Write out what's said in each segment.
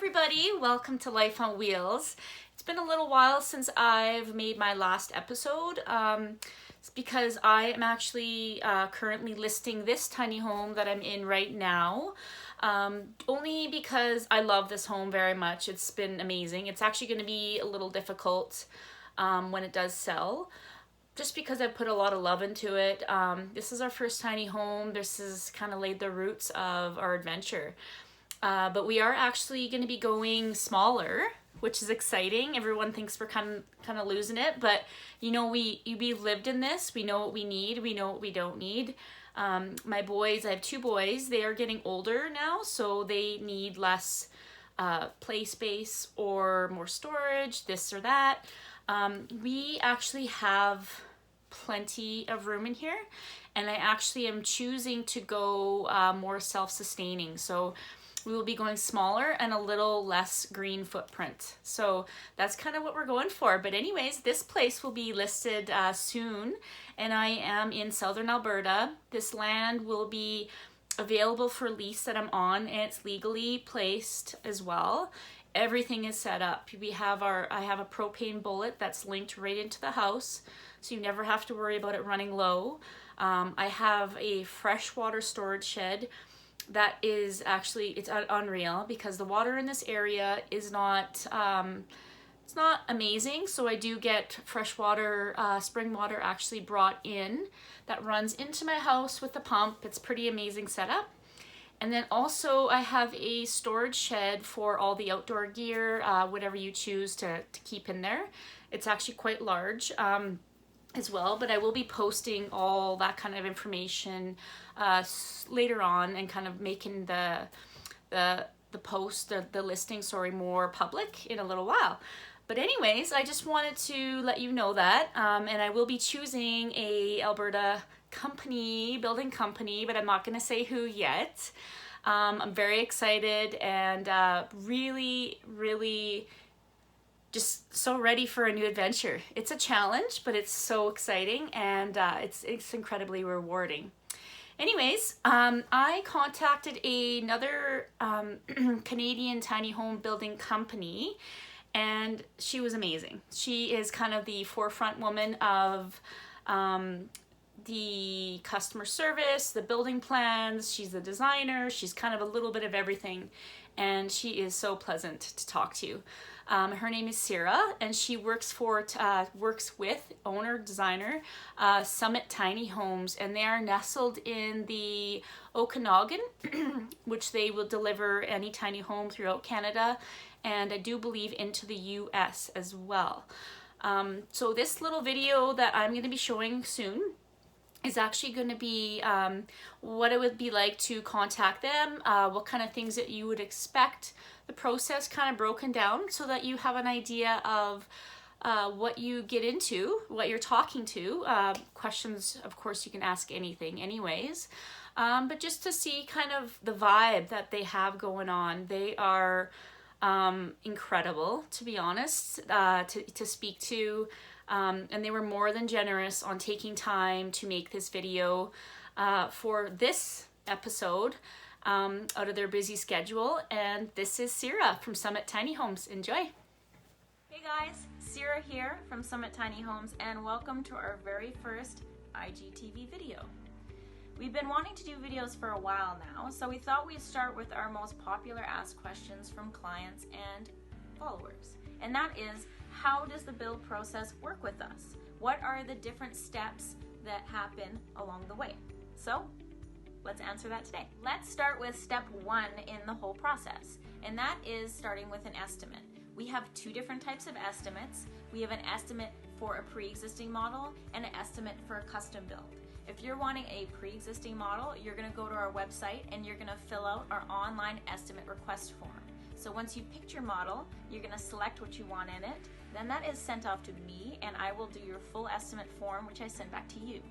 everybody, welcome to Life on Wheels. It's been a little while since I've made my last episode. It's because I am actually currently listing this tiny home that I'm in right now. Only because I love this home very much. It's been amazing. It's actually going to be a little difficult when it does sell, just because I put a lot of love into it. This is our first tiny home. This has kind of laid the roots of our adventure. But we are actually going to be going smaller, which is exciting. Everyone thinks we're kind of losing it, but you know, we've lived in this. We know what we need. We know what we don't need. My boys, I have two boys. They are getting older now, so they need less play space or more storage, this or that. We actually have plenty of room in here, and I actually am choosing to go more self-sustaining. So we will be going smaller and a little less green footprint. So that's kind of what we're going for. But anyways, this place will be listed soon, and I am in Southern Alberta. This land will be available for lease that I'm on, and it's legally placed as well. Everything is set up. I have a propane bullet that's linked right into the house, so you never have to worry about it running low. I have a freshwater storage shed that is actually, it's unreal because the water in this area is not, it's not amazing. So I do get freshwater, spring water actually brought in that runs into my house with the pump. It's pretty amazing setup. And then also I have a storage shed for all the outdoor gear, whatever you choose to keep in there. It's actually quite large as well, but I will be posting all that kind of information later on and kind of making the post, the listing, sorry, more public in a little while. But anyways, I just wanted to let you know that, and I will be choosing a Alberta company, building company, but I'm not going to say who yet. I'm very excited and really just so ready for a new adventure. It's a challenge, but it's so exciting, and it's incredibly rewarding. Anyways, I contacted another Canadian tiny home building company, and she was amazing. She is kind of the forefront woman of the customer service, the building plans. She's the designer. She's kind of a little bit of everything, and she is so pleasant to talk to. Her name is Sarah, and she works with owner designer Summit Tiny Homes, and they are nestled in the Okanagan, which they will deliver any tiny home throughout Canada, and I do believe into the US as well. So this little video that I'm going to be showing soon is actually going to be what it would be like to contact them, what kind of things that you would expect, the process kind of broken down so that you have an idea of what you get into, what you're talking to. Questions, of course, you can ask anything anyways, but just to see kind of the vibe that they have going on. They are incredible, to be honest, to speak to. And they were more than generous on taking time to make this video for this episode out of their busy schedule. And this is Sarah from Summit Tiny Homes. Enjoy. Hey guys, Sarah here from Summit Tiny Homes, and welcome to our very first IGTV video. We've been wanting to do videos for a while now, so we thought we'd start with our most popular asked questions from clients and followers. And that is, how does the build process work with us? What are the different steps that happen along the way? So let's answer that today. Let's start with step one in the whole process, and that is starting with an estimate. We have two different types of estimates. We have an estimate for a pre-existing model and an estimate for a custom build. If you're wanting a pre-existing model, you're going to go to our website and you're going to fill out our online estimate request form. So once you picked your model, you're going to select what you want in it. Then that is sent off to me, and I will do your full estimate form, which I send back to you.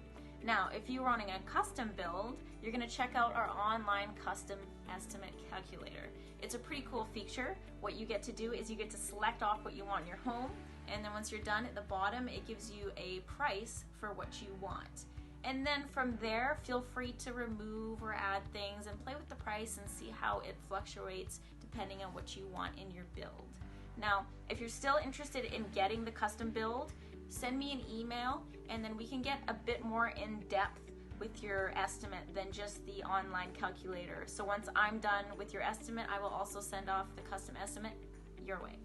Now, if you're wanting a custom build, you're going to check out our online custom estimate calculator. It's a pretty cool feature. What you get to do is you get to select off what you want in your home, and then once you're done, at the bottom it gives you a price for what you want. And then from there, feel free to remove or add things and play with the price and see how it fluctuates depending on what you want in your build. Now, if you're still interested in getting the custom build, send me an email and then we can get a bit more in depth with your estimate than just the online calculator. So once I'm done with your estimate, I will also send off the custom estimate your way.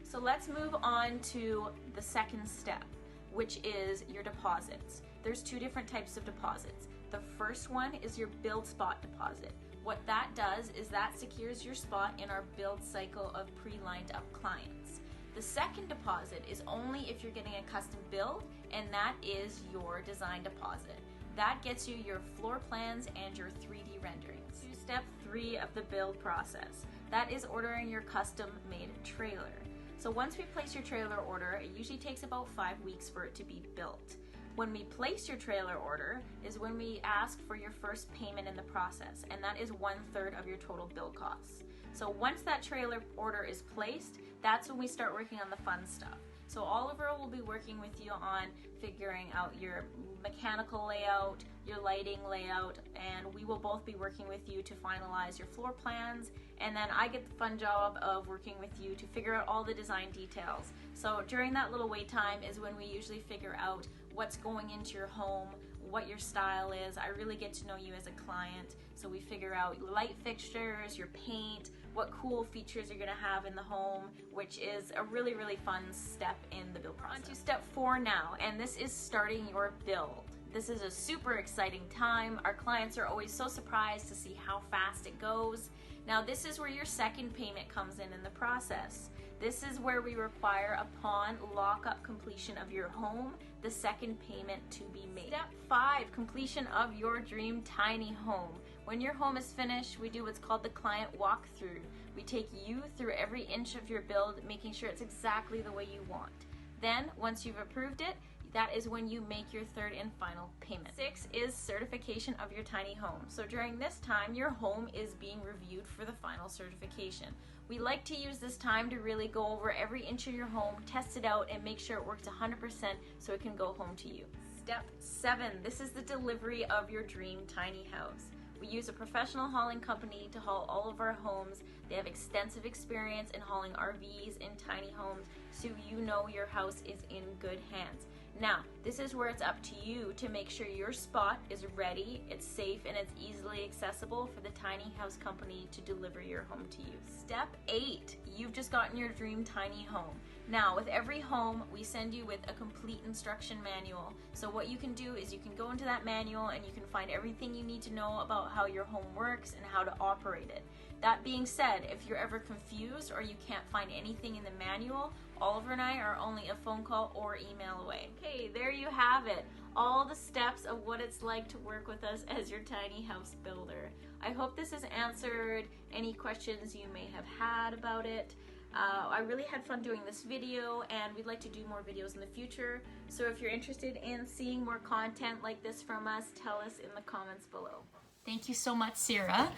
So let's move on to the second step, which is your deposits. There's two different types of deposits. The first one is your build spot deposit. What that does is that secures your spot in our build cycle of pre-lined up clients. The second deposit is only if you're getting a custom build, and that is your design deposit. That gets you your floor plans and your 3D renderings. Step 3 of the build process. That is ordering your custom made trailer. So once we place your trailer order, it usually takes about 5 weeks for it to be built. When we place your trailer order is when we ask for your first payment in the process, and that is 1/3 of your total build costs. So once that trailer order is placed, that's when we start working on the fun stuff. So Oliver will be working with you on figuring out your mechanical layout, your lighting layout, and we will both be working with you to finalize your floor plans. And then I get the fun job of working with you to figure out all the design details. So during that little wait time is when we usually figure out what's going into your home, what your style is. I really get to know you as a client. So we figure out light fixtures, your paint, what cool features you're gonna have in the home, which is a really, really fun step in the build process. On to step 4 now, and this is starting your build. This is a super exciting time. Our clients are always so surprised to see how fast it goes. Now this is where your second payment comes in the process. This is where we require, upon lock-up completion of your home, the second payment to be made. Step 5, completion of your dream tiny home. When your home is finished, we do what's called the client walkthrough. We take you through every inch of your build, making sure it's exactly the way you want. Then, once you've approved it, that is when you make your third and final payment. 6 is certification of your tiny home. So during this time, your home is being reviewed for the final certification. We like to use this time to really go over every inch of your home, test it out, and make sure it works 100% so it can go home to you. Step 7, this is the delivery of your dream tiny house. We use a professional hauling company to haul all of our homes. They have extensive experience in hauling RVs and tiny homes, so you know your house is in good hands. Now, this is where it's up to you to make sure your spot is ready, it's safe, and it's easily accessible for the tiny house company to deliver your home to you. Step 8, you've just gotten your dream tiny home. Now, with every home, we send you with a complete instruction manual. So what you can do is you can go into that manual and you can find everything you need to know about how your home works and how to operate it. That being said, if you're ever confused or you can't find anything in the manual, Oliver and I are only a phone call or email away. Okay, there you have it. All the steps of what it's like to work with us as your tiny house builder. I hope this has answered any questions you may have had about it. I really had fun doing this video, and we'd like to do more videos in the future. So if you're interested in seeing more content like this from us, tell us in the comments below. Thank you so much, Sarah.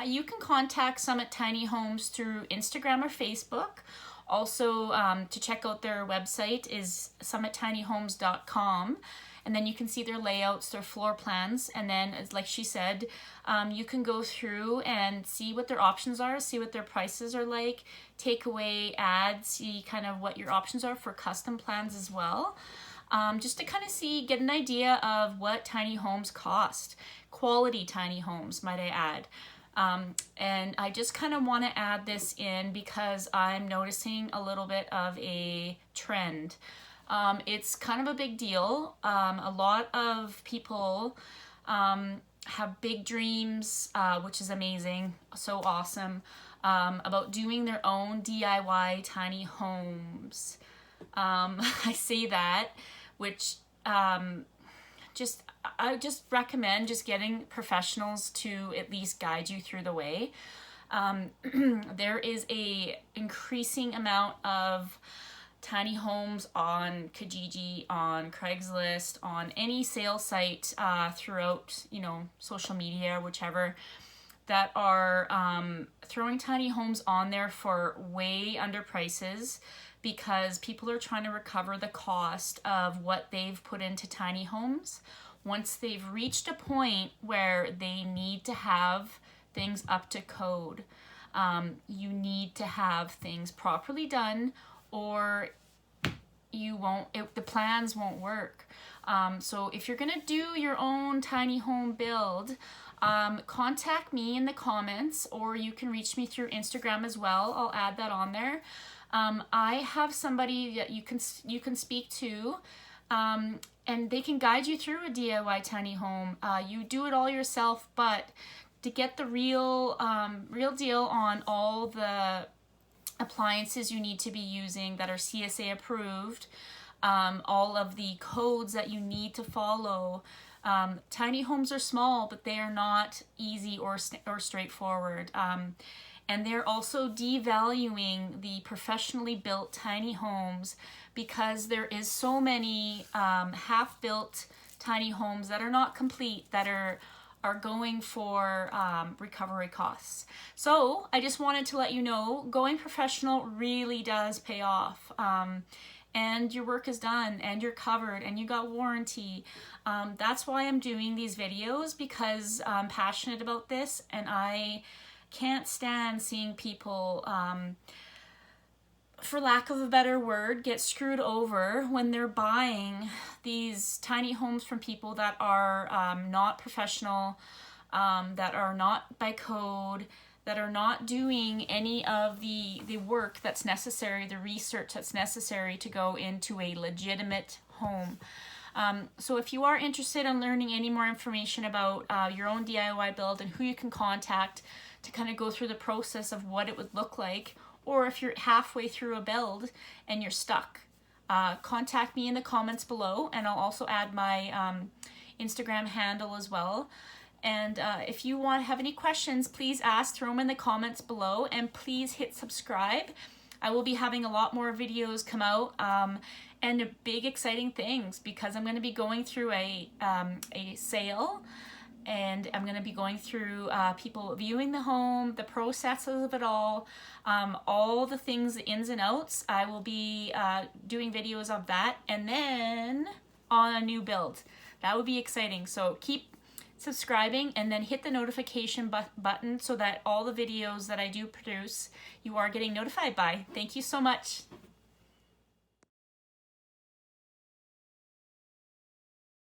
You can contact Summit Tiny Homes through Instagram or Facebook. Also, to check out their website is summittinyhomes.com. And then you can see their layouts, their floor plans, and then, as like she said, you can go through and see what their options are, see what their prices are like, take away, add, see kind of what your options are for custom plans as well. Just to kind of get an idea of what tiny homes cost. Quality tiny homes, might I add. And I just kind of want to add this in because I'm noticing a little bit of a trend. It's kind of a big deal. A lot of people have big dreams, which is amazing, so awesome, about doing their own DIY tiny homes. I say that, which I just recommend just getting professionals to at least guide you through the way. There is a increasing amount of tiny homes on Kijiji, on Craigslist, on any sales site throughout, social media, whichever, that are throwing tiny homes on there for way under prices because people are trying to recover the cost of what they've put into tiny homes once they've reached a point where they need to have things up to code. You need to have things properly done, or the plans won't work. So if you're gonna do your own tiny home build, contact me in the comments, or you can reach me through Instagram as well. I'll add that on there. I have somebody that you can speak to, and they can guide you through a DIY tiny home. You do it all yourself, but to get the real deal on all the appliances you need to be using that are CSA approved, all of the codes that you need to follow. Tiny homes are small, but they are not easy or straightforward. And they're also devaluing the professionally built tiny homes because there is so many half-built tiny homes that are not complete, that are going for recovery costs. So I just wanted to let you know, going professional really does pay off. And your work is done, and you're covered, and you got warranty. That's why I'm doing these videos, because I'm passionate about this, and I can't stand seeing people, for lack of a better word, get screwed over when they're buying these tiny homes from people that are not professional, that are not by code, that are not doing any of the work that's necessary, the research that's necessary to go into a legitimate home. So if you are interested in learning any more information about your own DIY build and who you can contact to kind of go through the process of what it would look like, or if you're halfway through a build and you're stuck, contact me in the comments below, and I'll also add my Instagram handle as well. And if you have any questions, please ask, throw them in the comments below, and please hit subscribe. I will be having a lot more videos come out, and big exciting things, because I'm going to be going through a sale, and I'm going to be going through people viewing the home, the processes of it all the things, the ins and outs. I will be doing videos of that, and then on a new build. That would be exciting. So keep subscribing, and then hit the notification button so that all the videos that I do produce, you are getting notified by. Thank you so much.